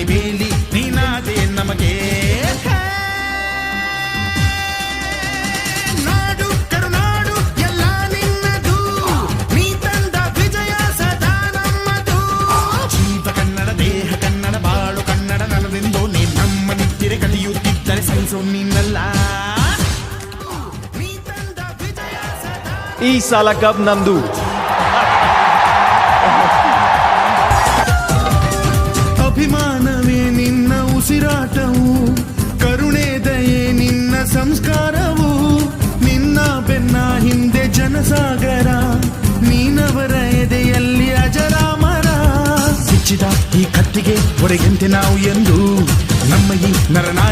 ಬೇಲಿ ನೀನಾದೆ ನಮಗೆ. ನಾಡು ಕರುನಾಡು ಎಲ್ಲ ನಿನ್ನದು, ನೀ ತಂದ ವಿಜಯ ಸದಾ ನಮ್ಮದು. ಜೀವ ಕನ್ನಡ ದೇಹ ಕನ್ನಡ ಬಾಳು ಕನ್ನಡ ನನದೆಂದು ನೀ ನಮ್ಮ ನಿತ್ತಿರೆ ಕಲಿಯುತ್ತಿದ್ದರೆ ಸಹಿಸೋ ನಿನ್ನಲ್ಲ. ನೀ ತಂದ ವಿಜಯ ಸದಾ. ಈ ಸಲ ಕಪ್ ನಮ್ದು. ಅಭಿಮಾನವೇ ನಿನ್ನ ಉಸಿರಾಟವು, ಕರುಣೆ ದಯೆ ನಿನ್ನ ಸಂಸ್ಕಾರವು. ನಿನ್ನ ಬೆನ್ನ ಹಿಂದೆ ಜನಸಾಗರ, ನೀನವರ ಎದೆಯಲ್ಲಿ ಅಜರಾಮರ. ಸಿಚ್ಚಿದ ಈ ಕತ್ತಿಗೆ ಹೊರಗೆಂತೆ ನಾವು ಎಂದು ನಮ್ಮ ಈ ನರನಾಡಿ